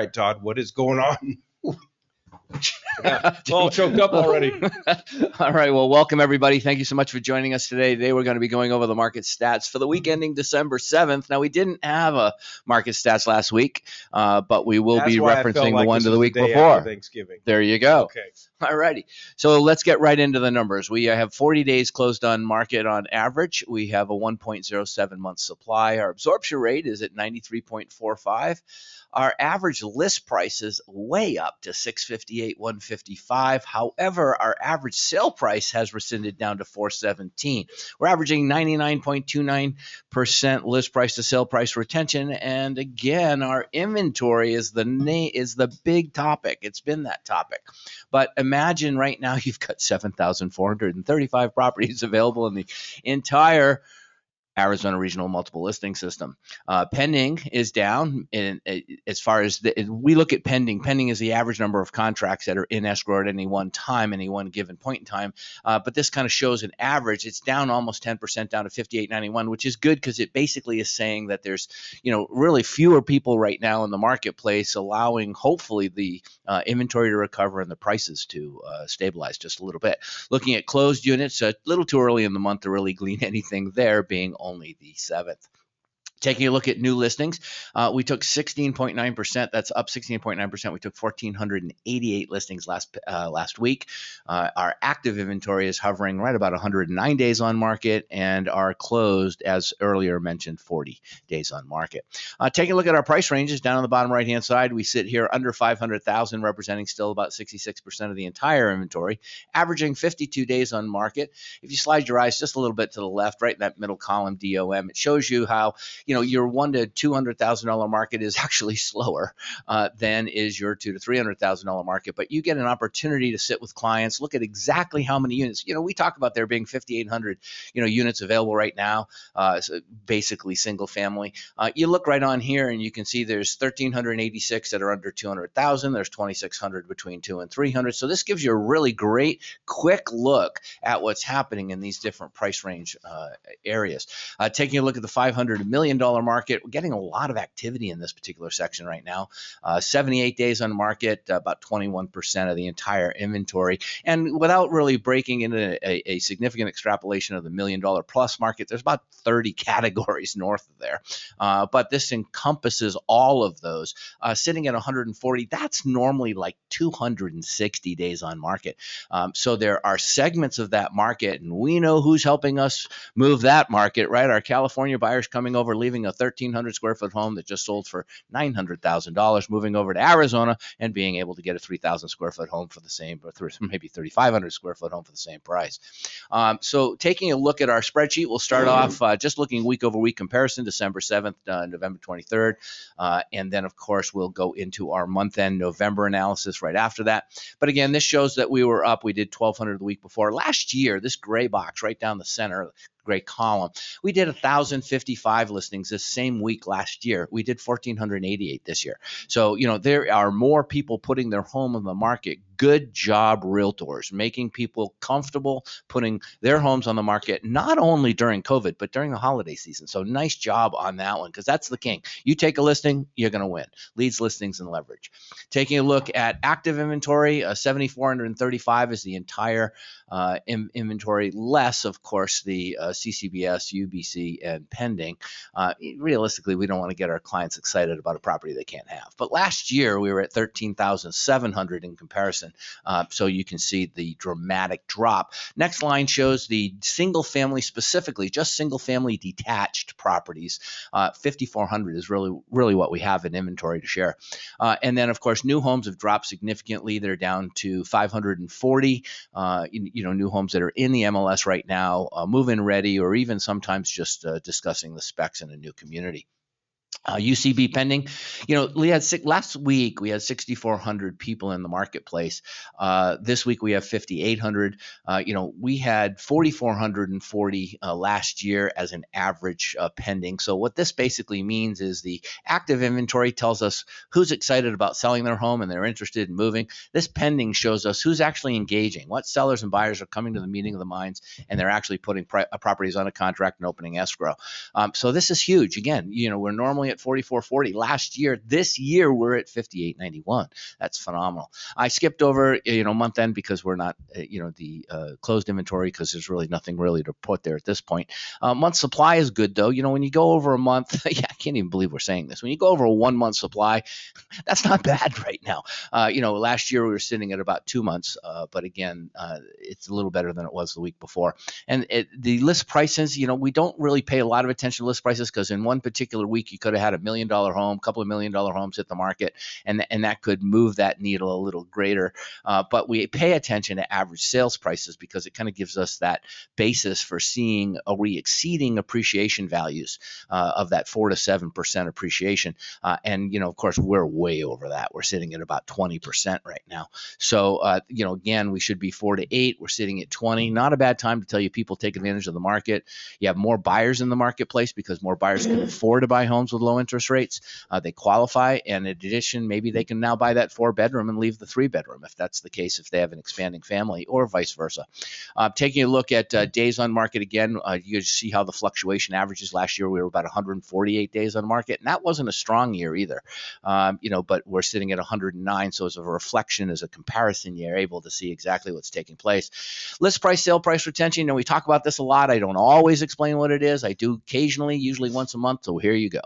right, Todd, what is going on? All choked up already. All right. Well, welcome everybody. Thank you so much for joining us today. Today we're going to be going over the market stats for the week ending December 7th. Now, we didn't have a market stats last week, but we will be referencing the one to the week before. Thanksgiving. There you go. Okay. All righty. So let's get right into the numbers. We have 40 days closed on market on average. We have a 1.07 month supply. Our absorption rate is at 93.45. Our average list price is way up to $658,155. However, our average sale price has rescinded down to $417. We're averaging 99.29% list price to sale price retention. And again, our inventory is the big topic. It's been that topic. But imagine right now you've got 7,435 properties available in the entire Arizona Regional Multiple Listing System. Pending is down. As far as we look at pending is the average number of contracts that are in escrow at any one time, any one given point in time. But this kind of shows an average. It's down almost 10%, down to 5891, which is good because it basically is saying that there's, really fewer people right now in the marketplace, allowing hopefully the inventory to recover and the prices to stabilize just a little bit. Looking at closed units, a little too early in the month to really glean anything there, being only the 7th. Taking a look at new listings, we took 16.9%. That's up 16.9%. We took 1,488 listings last week. Our active inventory is hovering right about 109 days on market, and our closed, as earlier mentioned, 40 days on market. Taking a look at our price ranges down on the bottom right-hand side, we sit here under 500,000, representing still about 66% of the entire inventory, averaging 52 days on market. If you slide your eyes just a little bit to the left, right in that middle column, DOM, it shows you how your $100,000 to $200,000 market is actually slower than is your $200,000 to $300,000 market. But you get an opportunity to sit with clients, look at exactly how many units. We talk about there being 5,800 units available right now, so basically single family. You look right on here and you can see there's 1,386 that are under 200,000. There's 2,600 between 200 and 300. So this gives you a really great quick look at what's happening in these different price range areas. Taking a look at the $500 million market, we're getting a lot of activity in this particular section right now. 78 days on market, about 21% of the entire inventory. And without really breaking into a significant extrapolation of the $1 million plus market, there's about 30 categories north of there. But this encompasses all of those. Sitting at 140, that's normally like 260 days on market. So there are segments of that market, and we know who's helping us move that market, right? Our California buyers coming over, leaving a 1,300 square foot home that just sold for $900,000, moving over to Arizona and being able to get a 3,000 square foot home for the same, or maybe 3,500 square foot home for the same price. So taking a look at our spreadsheet, we'll start off just looking week over week comparison, December 7th, November 23rd. And then, of course, we'll go into our month end November analysis right after that. But again, this shows that we were up. We did 1,200 the week before. Last year, this gray box right down the center, gray column, we did 1,055 listings this same week last year. We did 1,488 this year. So, there are more people putting their home on the market. Good job, realtors, making people comfortable putting their homes on the market, not only during COVID, but during the holiday season. So nice job on that one, because that's the king. You take a listing, you're going to win. Leads, listings, and leverage. Taking a look at active inventory, 7,435 is the entire inventory, less, of course, the CCBS, UBC, and pending. Realistically, we don't want to get our clients excited about a property they can't have. But last year, we were at 13,700 in comparison. So you can see the dramatic drop. Next line shows the single family, specifically just single family detached properties. 5,400 is really what we have in inventory to share. And then, of course, new homes have dropped significantly. They're down to 540. New homes that are in the MLS right now, move-in ready, or even sometimes just discussing the specs in a new community. UCB pending, last week we had 6,400 people in the marketplace. This week we have 5,800. We had 4,440 last year as an average pending. So what this basically means is the active inventory tells us who's excited about selling their home and they're interested in moving. This pending shows us who's actually engaging, what sellers and buyers are coming to the meeting of the minds, and they're actually putting properties on a contract and opening escrow. So this is huge. Again, we're normally normally at 44.40. Last year, this year, we're at 58.91. That's phenomenal. I skipped over, month end because we're not, the closed inventory, because there's really nothing really to put there at this point. Month supply is good though. When you go over a month, yeah, I can't even believe we're saying this. When you go over a 1 month supply, that's not bad right now. Last year we were sitting at about 2 months, but again, it's a little better than it was the week before. And the list prices, we don't really pay a lot of attention to list prices, because in one particular week you could have had $1 million home, a couple of $1 million homes hit the market, and that could move that needle a little greater. But we pay attention to average sales prices, because it kind of gives us that basis for seeing, are we exceeding appreciation values of that 4 to 7% appreciation. And of course, we're way over that. We're sitting at about 20% right now. So, again, we should be 4 to 8. We're sitting at 20. Not a bad time to tell you people take advantage of the market. You have more buyers in the marketplace, because more buyers can afford to buy homes with low interest rates. They qualify. And in addition, maybe they can now buy that 4-bedroom and leave the 3-bedroom, if that's the case, if they have an expanding family, or vice versa. Taking a look at days on market again, you see how the fluctuation averages. Last year, we were about 148 days on market, and that wasn't a strong year either. But we're sitting at 109. So as a reflection, as a comparison, you're able to see exactly what's taking place. List price, sale price retention. We talk about this a lot. I don't always explain what it is. I do occasionally, usually once a month. So here you go.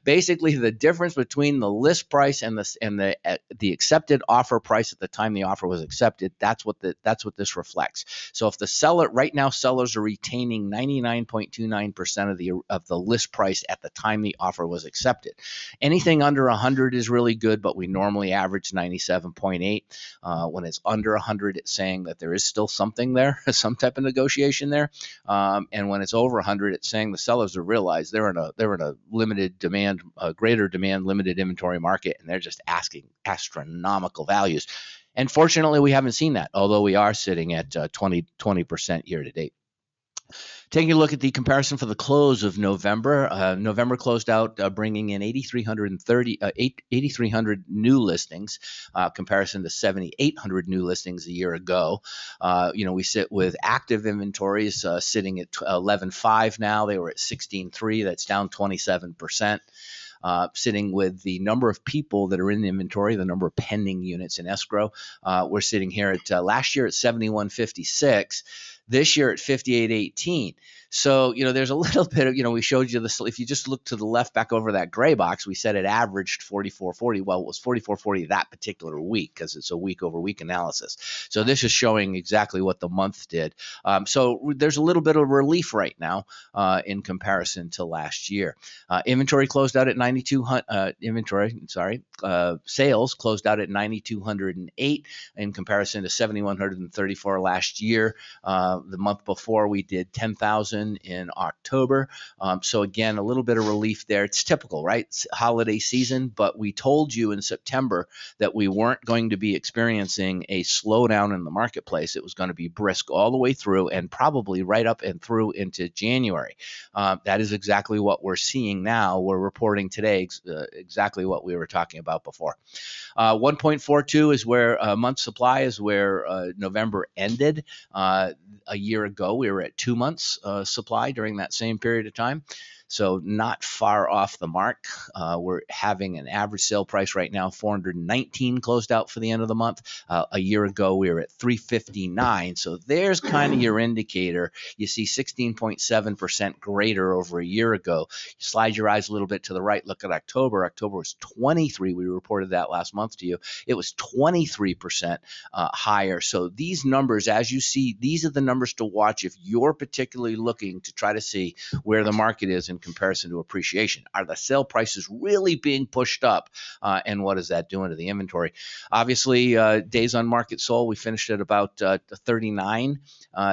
Basically, the difference between the list price and the accepted offer price at the time the offer was accepted. That's what this reflects. So if the seller right now, sellers are retaining 99.29% of the list price at the time the offer was accepted. Anything under 100 is really good, but we normally average 97.8. When it's under 100, it's saying that there is still something there, some type of negotiation there. And when it's over 100, it's saying the sellers have realized they're in a limited demand, greater demand, limited inventory market, and they're just asking astronomical values. And fortunately, we haven't seen that, although we are sitting at 20% year to date. Taking a look at the comparison for the close of November, November closed out bringing in 8,300 new listings, comparison to 7,800 new listings a year ago. We sit with active inventories sitting at 11.5 now. They were at 16.3. That's down 27%. Sitting with the number of people that are in the inventory, the number of pending units in escrow. We're sitting here at last year at 71.56. This year at 58.18. So, there's a little bit of, we showed you this. If you just look to the left back over that gray box, we said it averaged 44.40. Well, it was 44.40 that particular week, because it's a week over week analysis. So this is showing exactly what the month did. So there's a little bit of relief right now in comparison to last year. Inventory closed out at 9,200. Sales closed out at 9,208 in comparison to 7,134 last year. The month before, we did 10,000 in October. So again, a little bit of relief there. It's typical, right? It's holiday season, but we told you in September that we weren't going to be experiencing a slowdown in the marketplace. It was going to be brisk all the way through, and probably right up and through into January. That is exactly what we're seeing now. We're reporting today exactly what we were talking about before. 1.42 is where month supply is where November ended. A year ago, we were at 2 months supply during that same period of time. So not far off the mark. We're having an average sale price right now, 419 closed out for the end of the month. A year ago, we were at 359. So there's kind of your indicator. You see 16.7% greater over a year ago. You slide your eyes a little bit to the right. Look at October. October was 23. We reported that last month to you. It was 23% higher. So these numbers, as you see, these are the numbers to watch if you're particularly looking to try to see where the market is in comparison to appreciation. Are the sale prices really being pushed up? And what is that doing to the inventory? Obviously, days on market sold, we finished at about 39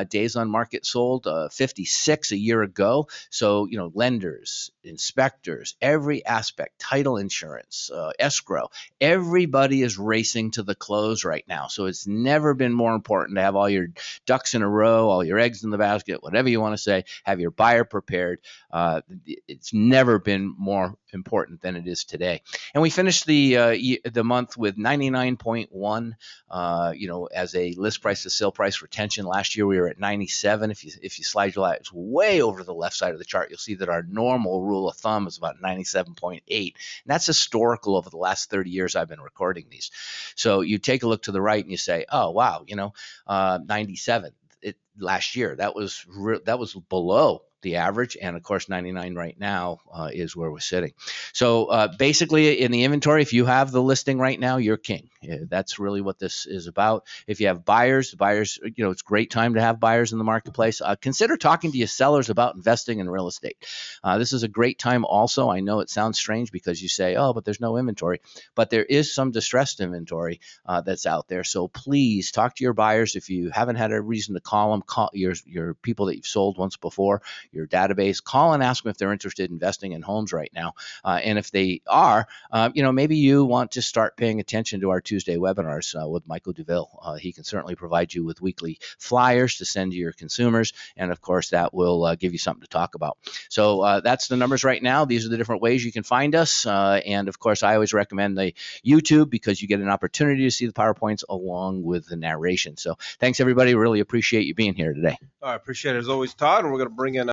days on market sold, 56 a year ago. So, lenders, inspectors, every aspect, title insurance, escrow, everybody is racing to the close right now. So it's never been more important to have all your ducks in a row, all your eggs in the basket, whatever you want to say, have your buyer prepared. It's never been more important than it is today. And we finished the month with 99.1, as a list price to sale price retention. Last year we were at 97. If you slide your eyes way over the left side of the chart, you'll see that our normal rule rule of thumb is about 97.8. And that's historical over the last 30 years I've been recording these. So you take a look to the right and you say, oh, wow, 97 last year. That was below the average, and of course 99 right now is where we're sitting. So basically in the inventory, if you have the listing right now, you're king. That's really what this is about. If you have buyers, it's a great time to have buyers in the marketplace. Consider talking to your sellers about investing in real estate. This is a great time also. I know it sounds strange because you say, oh, but there's no inventory, but there is some distressed inventory that's out there. So please talk to your buyers. If you haven't had a reason to call them, call your people that you've sold once before, your database, call and ask them if they're interested in investing in homes right now. And if they are, maybe you want to start paying attention to our Tuesday webinars with Michael DeVille. He can certainly provide you with weekly flyers to send to your consumers. And of course, that will give you something to talk about. So that's the numbers right now. These are the different ways you can find us. And of course, I always recommend the YouTube because you get an opportunity to see the PowerPoints along with the narration. So thanks, everybody. Really appreciate you being here today. I appreciate it as always, Todd. And we're going to bring in